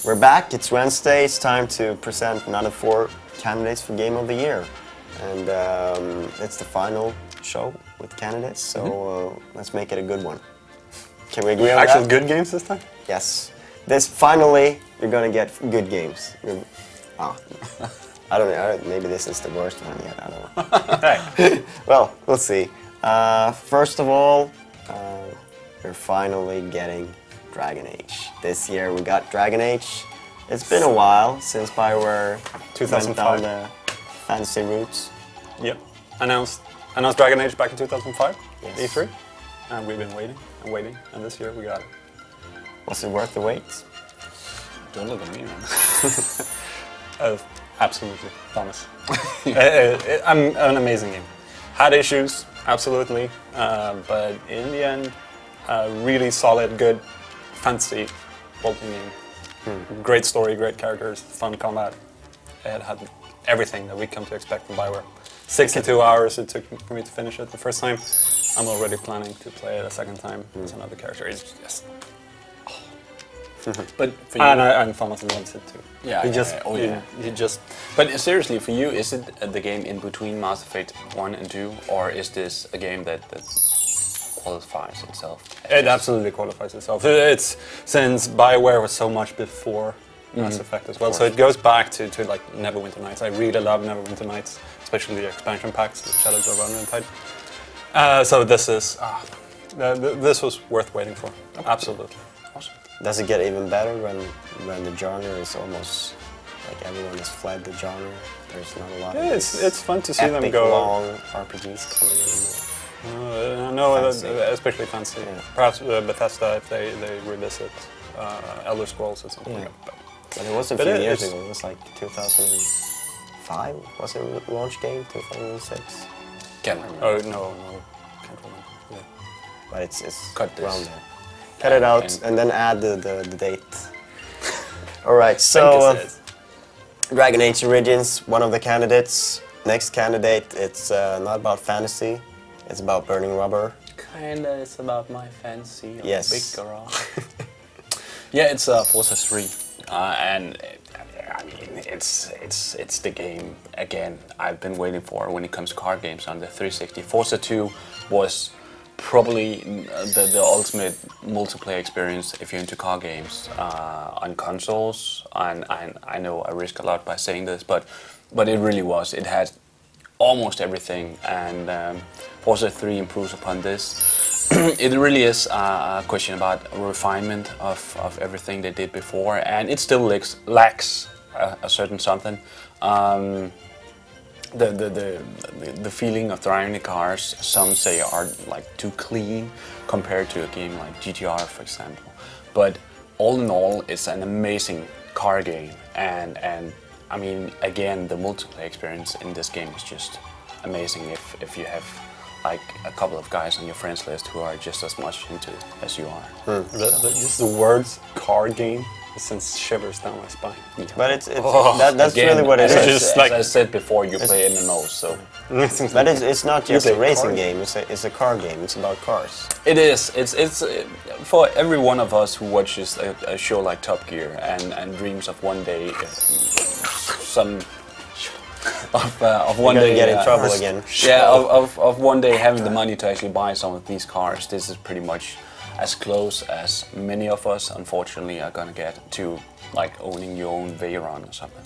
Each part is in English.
We're back, it's Wednesday, it's time to present another 4 candidates for Game of the Year. And it's the final show with candidates, so let's make it a good one. Can we agree on that? Actual good games this time? Yes. Finally, you're gonna get good games. I don't know, maybe this is the worst one yet, I don't know. Well, we'll see. First of all, we're finally getting Dragon Age. This year we got Dragon Age. It's been a while since BioWare 2005. went down the fantasy routes. Yep. Announced Dragon Age back in 2005, Yes. E3. And we've been waiting and waiting, and this year we got it. Was it worth the wait? Don't look at me, man. Absolutely, Thomas. An amazing game. Had issues, absolutely, but in the end, really solid, good fantasy vaulting game. Great story, great characters, fun combat. It had everything that we come to expect from BioWare. 62 hours it took for me to finish it the first time. I'm already planning to play it a second time with another character. It's just... But for you, And Thomas loves it too. yeah, He yeah, just, yeah, oh yeah. he just... But seriously, for you, is it the game in between Mass Effect 1 and 2, or is this a game that qualifies itself? It absolutely qualifies itself. It's since BioWare was so much before Mass Effect as well, so it goes back to like Neverwinter Nights. I really love Neverwinter Nights, especially the expansion packs, the Shadows of Vermintide. So this is this was worth waiting for. Absolutely. Awesome. Does it get even better when the genre is almost like everyone has fled the genre? There's not a lot Yeah, of it's fun to see them epic, go. long RPGs coming in. No, Fancy. especially fancy. Yeah. Perhaps Bethesda if they revisit Elder Scrolls or something. Yeah. Like that. But it was a But few it- years it's- ago. It was like 2005. Was it a launch game? 2006. Can't remember. Oh no, can't remember. Yeah. But it's Cut this. around there. Cut it out And- and then add the date. All right. So Dragon Age Origins, one of the candidates. Next candidate, it's not about fantasy. It's about burning rubber. Kinda, it's about my fancy of Yes. big garage. Yeah, it's Forza 3, and I mean it's the game again I've been waiting for when it comes to car games on the 360. Forza 2 was probably the ultimate multiplayer experience if you're into car games on consoles. And I know I risk a lot by saying this, but it really was. It had almost everything, and Forza 3 improves upon this. It really is a question about refinement of everything they did before, and it still lacks a certain something. The feeling of driving the cars, some say, are like too clean compared to a game like GTR, for example. But all in all, it's an amazing car game, and I mean, again, the multiplayer experience in this game is just amazing. If you have like a couple of guys on your friends list who are just as much into it as you are. Just the words "car game" sends shivers down my spine. But that's Again, really what it as is. I- Just as like- I said before, you play MMOs, so But it's not just a play racing cars? game. It's a car game. It's about cars. it is. It's for every one of us who watches a show like Top Gear and dreams of one day some of one You're day gonna get in trouble again. Yeah, of one day having the money to actually buy some of these cars. This is pretty much as close as many of us, unfortunately, are gonna get to like owning your own Veyron or something.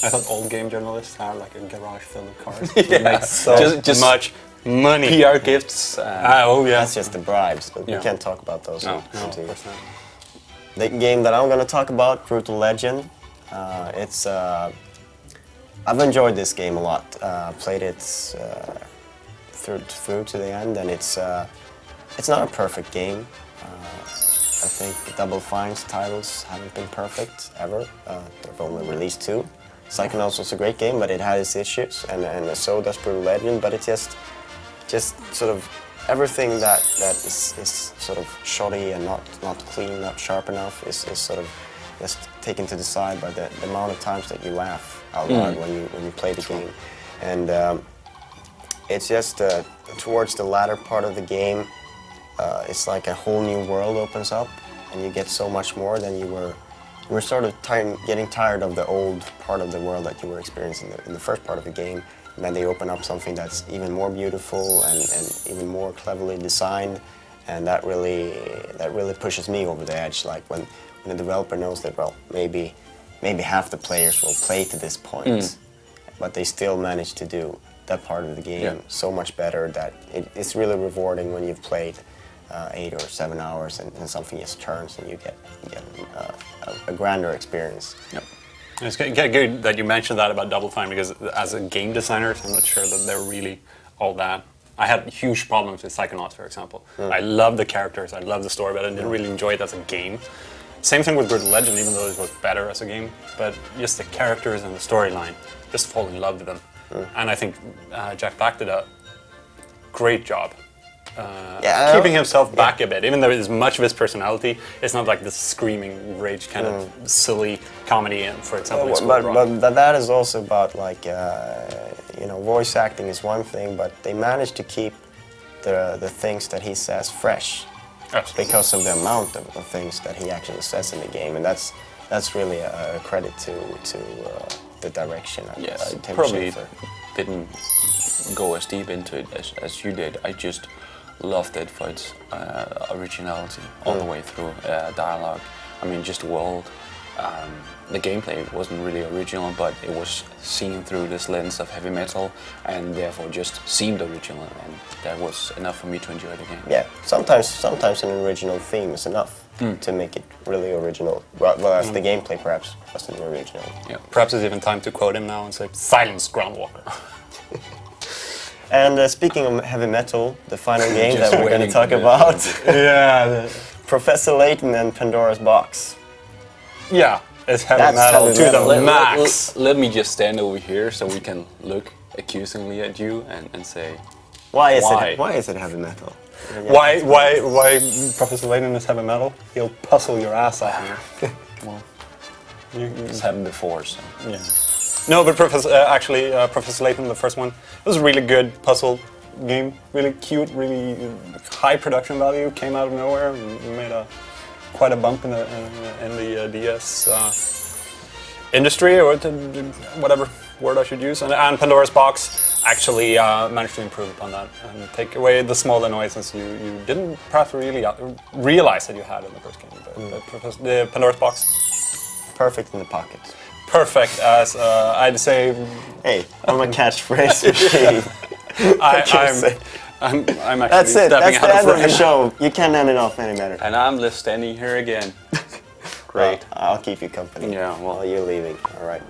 I thought all game journalists had like a garage full of cars. Yeah. It makes so Just much money. PR gifts. Oh yeah. That's just the bribes, but we Yeah. can't talk about those. No, No, of course not. The game that I'm gonna talk about, Brutal Legend. It's I've enjoyed this game a lot. Played it through to the end, and it's not a perfect game. I think Double Fine's titles haven't been perfect ever. They've only released 2. Psychonauts was a great game, but it had its issues, and so does Brutal Legend. But it just sort of everything that is sort of shoddy and not clean, not sharp enough is sort of just taken to the side by the amount of times that you laugh out loud when you play the game, and it's just towards the latter part of the game. It's like a whole new world opens up, and you get so much more than you were we're sort of getting tired of the old part of the world that you were experiencing in the first part of the game, and then they open up something that's even more beautiful and even more cleverly designed, and that really pushes me over the edge. Like when the developer knows that, well, maybe half the players will play to this point, but they still manage to do that part of the game so much better that it's really rewarding when you've played 8 or 7 hours and something just turns and you get a grander experience. Yep. It's good that you mentioned that about Double Fine, because as a game designer, I'm not sure that they're really all that. I had huge problems with Psychonauts, for example. I love the characters, I love the story, but I didn't really enjoy it as a game. Same thing with Brutal Legend, even though it was better as a game, but just the characters and the storyline, just fall in love with them. And I think Jack Black did a great job keeping himself back a bit, even though it's much of his personality. It's not like this screaming rage kind of silly comedy, and for example, but that is also about, like, you know, voice acting is one thing, but they managed to keep the things that he says fresh. Absolutely. Because of the amount of things that he actually says in the game, and that's really a credit to the direction. Yes, I probably didn't go as deep into it as you did. I just loved it for its originality all the way through. Dialogue, I mean, just the world. The gameplay wasn't really original, but it was seen through this lens of heavy metal, and therefore just seemed original, and that was enough for me to enjoy the game. Yeah, sometimes an original theme is enough to make it really original. Well, as the gameplay perhaps wasn't original. Yeah, perhaps it's even time to quote him now and say, "Silence, Groundwalker." And speaking of heavy metal, the final game that we're going to talk about, Professor Layton and Pandora's Box. Yeah, it's heavy metal to the max. Let me just stand over here so we can look accusingly at you and say, why is it heavy metal? Why Professor Layton is heavy metal? He'll puzzle your ass out here. Well, it's happened before, so. Yeah. No, but Professor Layton, the first one, it was a really good puzzle game. Really cute, really high production value. Came out of nowhere. Made quite a bump in the DS industry, or whatever word I should use. And Pandora's Box actually managed to improve upon that and take away the small annoyances you didn't perhaps really realize that you had in the first game. But the Pandora's Box, perfect in the pocket. Perfect as I'd say. Hey, I'm a catchphrase machine. I'm actually That's it. stepping That's out the end of the frame. show. You can't end it off any better. And I'm just standing here again. Great. I'll keep you company. Yeah, well, while you're leaving. All right.